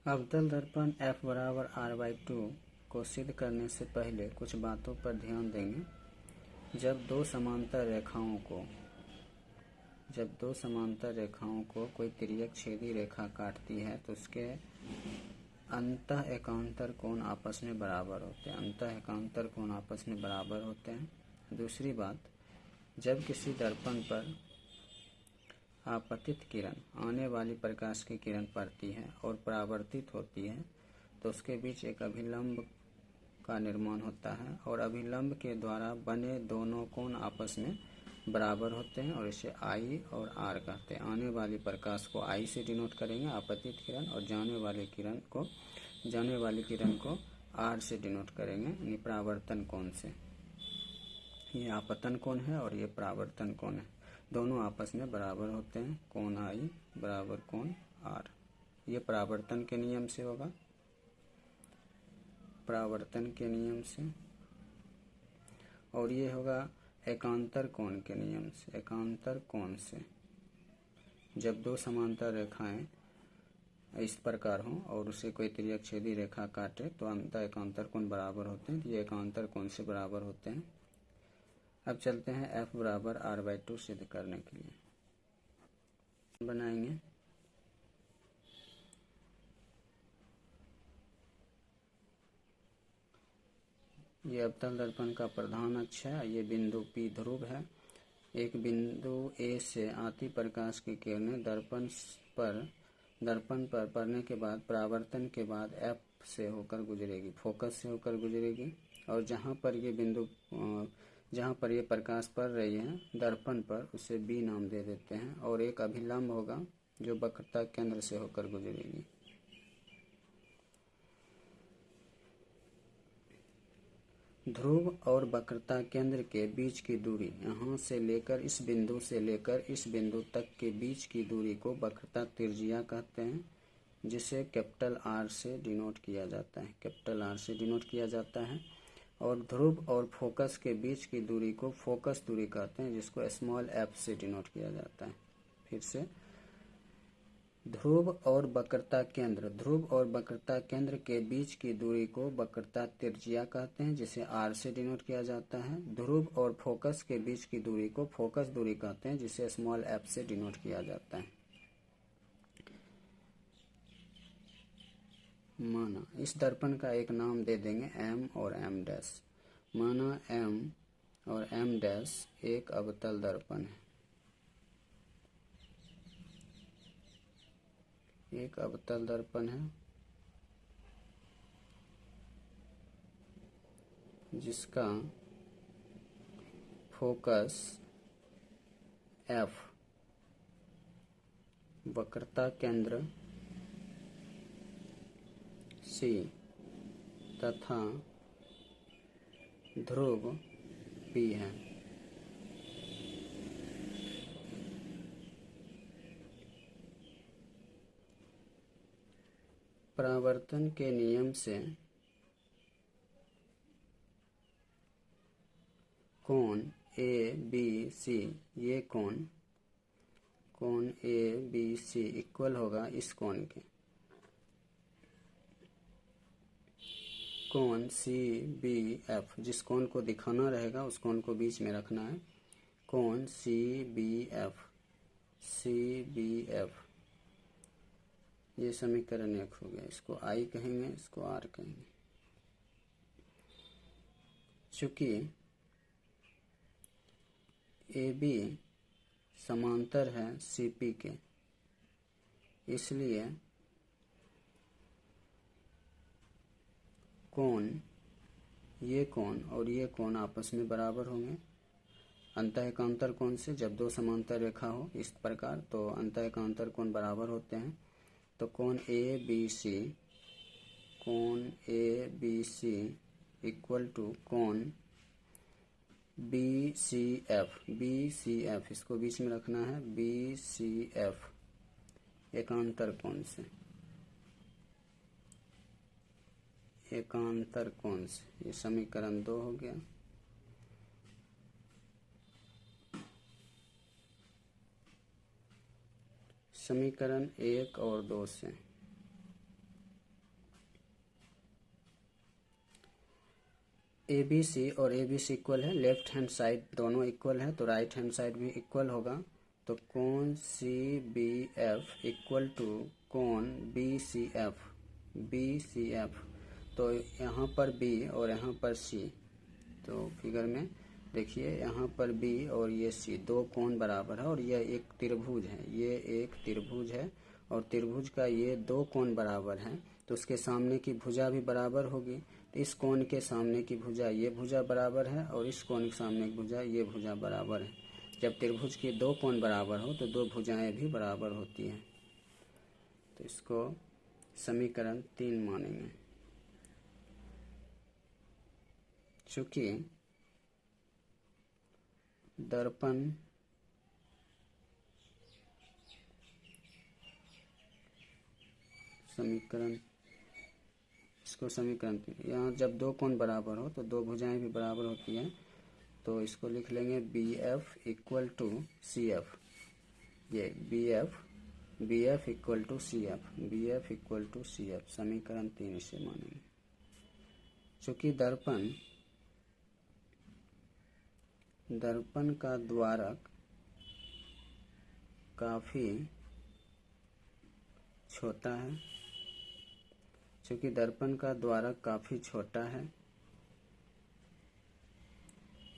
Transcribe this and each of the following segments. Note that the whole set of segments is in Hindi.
अवतल दर्पण F बराबर r/2 को सिद्ध करने से पहले कुछ बातों पर ध्यान देंगे। जब दो समांतर रेखाओं को कोई तिर्यक छेदी रेखा काटती है तो उसके अंतः एकांतर कोण आपस में बराबर होते हैं। दूसरी बात, जब किसी दर्पण पर आपतित किरण आने वाली प्रकाश की किरण पड़ती है और परावर्तित होती है तो उसके बीच एक अभिलंब का निर्माण होता है और अभिलंब के द्वारा बने दोनों कोण आपस में बराबर होते हैं और इसे I और R कहते हैं। आने वाली प्रकाश को I से डिनोट करेंगे आपतित किरण, और जाने वाली किरण को R से डिनोट करेंगे यानी परावर्तन कोण से। ये आपतन कोण है और ये परावर्तन कोण है, दोनों आपस में बराबर होते हैं। कोण I बराबर कोण R। ये परावर्तन के नियम से होगा, परावर्तन के नियम से, और ये होगा एकांतर कोण के नियम से, एकांतर कोण से। जब दो समांतर रेखाएं इस प्रकार हों और उसे कोई तिर्यक छेदी रेखा काटे तो अंततः एकांतर कोण बराबर होते हैं। ये एकांतर कोण से बराबर होते हैं। अब चलते हैं F बराबर r/2 सिद्ध करने के लिए बनाएंगे। ये अवतल दर्पण का प्रधान अक्ष है। ये बिंदु P ध्रुव है। एक बिंदु A से आती प्रकाश की किरणें दर्पण पर पड़ने के बाद परावर्तन के बाद F से होकर गुजरेगी, फोकस से होकर गुजरेगी, और जहाँ पर ये प्रकाश पड़ रही है दर्पण पर उसे B नाम दे देते हैं, और एक अभिलंब होगा जो वक्रता केंद्र से होकर गुजरेगी। ध्रुव और वक्रता केंद्र के बीच की दूरी, यहाँ से लेकर इस बिंदु से लेकर इस बिंदु तक के बीच की दूरी को वक्रता त्रिज्या कहते हैं, जिसे कैपिटल R से डिनोट किया जाता है। और ध्रुव और फोकस के बीच की दूरी को फोकस दूरी कहते हैं, जिसको स्मॉल f से डिनोट किया जाता है। फिर से, ध्रुव और वक्रता केंद्र के बीच की दूरी को वक्रता त्रिज्या कहते हैं, जिसे R से डिनोट किया जाता है। ध्रुव और फोकस के बीच की दूरी को फोकस दूरी कहते हैं, जिसे स्मॉल f से डिनोट किया जाता है। माना इस दर्पण का एक नाम दे देंगे M और M डैश। माना M और M डैश एक अवतल दर्पण है। एक अवतल दर्पण है जिसका फोकस F, वक्रता केंद्र C तथा ध्रुव P है। परावर्तन के नियम से कोण ABC, ये कोण ABC इक्वल होगा इस कोण के, कोण CBF। जिस कोण को दिखाना रहेगा उस कोण को बीच में रखना है। कोण CBF, ये समीकरण 1 हो गया। इसको I कहेंगे, इसको R कहेंगे। चूंकि AB समांतर है CP के, इसलिए ये कोण और ये कोण आपस में बराबर होंगे अंतः एकांतर कोण से। जब दो समांतर रेखा हो इस प्रकार तो अंतः एकांतर कोण बराबर होते हैं। तो कोण ABC इक्वल टू कोण BCF, इसको बीच में रखना है, BCF एकांतर कोण से, ये समीकरण 2 हो गया। समीकरण 1 और 2 से ए बी सी और ए बी सी इक्वल है, लेफ्ट हैंड साइड दोनों इक्वल है तो राइट हैंड साइड भी इक्वल होगा। तो कोण C B F equal to कोण बी सी एफ। तो यहाँ पर बी और यहाँ पर सी, तो फिगर में देखिए यहाँ पर बी और ये सी दो कोण बराबर है और यह एक त्रिभुज है, ये एक त्रिभुज है और त्रिभुज का ये दो कोण बराबर है तो उसके सामने की भुजा भी बराबर होगी। तो इस कोण के सामने की भुजा ये भुजा बराबर है और इस कोण के सामने की भुजा ये भुजा बराबर है। जब त्रिभुज के दो कोण बराबर हो तो दो भुजाएं भी बराबर होती हैं। तो इसको समीकरण 3 मानेंगे। चूंकि दर्पण समीकरण, इसको समीकरण यहाँ जब दो कोण बराबर हो तो दो भुजाएं भी बराबर होती हैं तो इसको लिख लेंगे B F equal to C F. ये B F equal to C F, समीकरण 3 इसे मानेंगे। चूंकि दर्पण का द्वारक काफी छोटा है, चूंकि दर्पण का द्वारक काफी छोटा है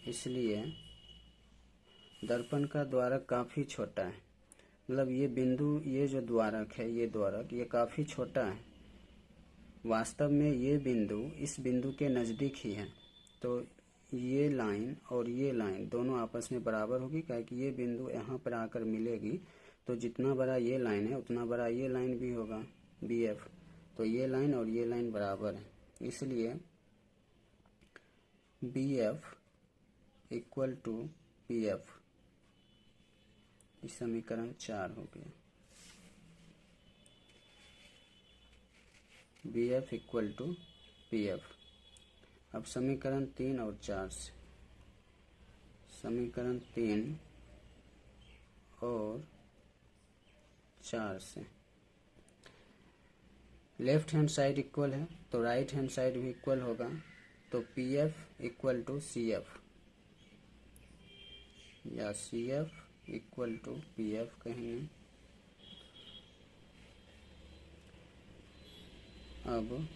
इसलिए दर्पण का द्वारक काफी छोटा है, मतलब ये बिंदु, ये जो द्वारक है ये द्वारक ये काफी छोटा है। वास्तव में ये बिंदु इस बिंदु के नज़दीक ही है तो ये लाइन और ये लाइन दोनों आपस में बराबर होगी, क्योंकि ये बिंदु यहाँ पर आकर मिलेगी तो जितना बड़ा ये लाइन है उतना बड़ा ये लाइन भी होगा बी एफ। तो ये लाइन और ये लाइन बराबर है, इसलिए B F equal to P F, इस समीकरण 4 हो गया। B F equal to P F. अब समीकरण 3 और 4 से, समीकरण 3 और 4 से लेफ्ट हैंड साइड इक्वल है तो राइट हैंड साइड भी इक्वल होगा। तो P F equal to C F या C F equal to P F कहेंगे। अब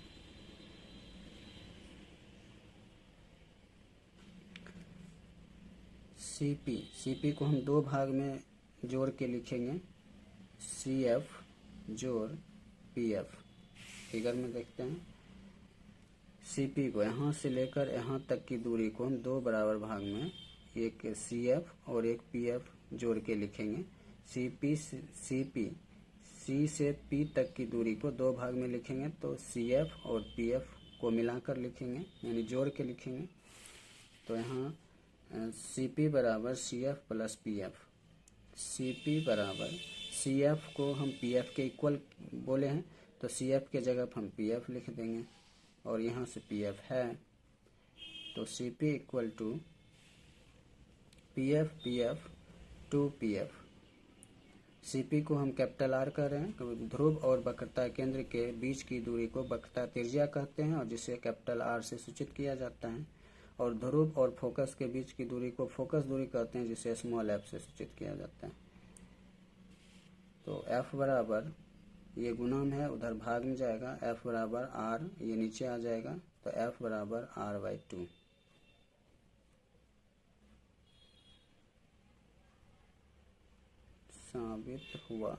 सीपी को हम दो भाग में जोड़ के लिखेंगे, सी एफ जोड़ पी एफ। फिगर में देखते हैं, सीपी को यहाँ से लेकर यहाँ तक की दूरी को हम दो बराबर भाग में, एक सी एफ और एक पी एफ जोड़ के लिखेंगे। सीपी सी से पी तक की दूरी को दो भाग में लिखेंगे तो सी एफ और पी एफ को मिलाकर लिखेंगे, यानी जोड़ के लिखेंगे। तो यहाँ सी पी बराबर C F plus P F, C P बराबर सी एफ को हम पी एफ के इक्वल बोले हैं तो सी एफ के जगह हम पी एफ लिख देंगे और यहाँ से पी एफ है तो C P equal to P F two P F. C P को हम कैपिटल आर कर रहे हैं तो ध्रुव और वक्रता केंद्र के बीच की दूरी को वक्रता त्रिज्या कहते हैं और जिसे कैपिटल आर से सूचित किया जाता है, और ध्रुव और फोकस के बीच की दूरी को फोकस दूरी कहते हैं जिसे स्मॉल एफ से सूचित किया जाता है। तो एफ बराबर, ये गुणन है उधर भाग में जाएगा, एफ बराबर आर, ये नीचे आ जाएगा तो एफ बराबर r/2। साबित हुआ।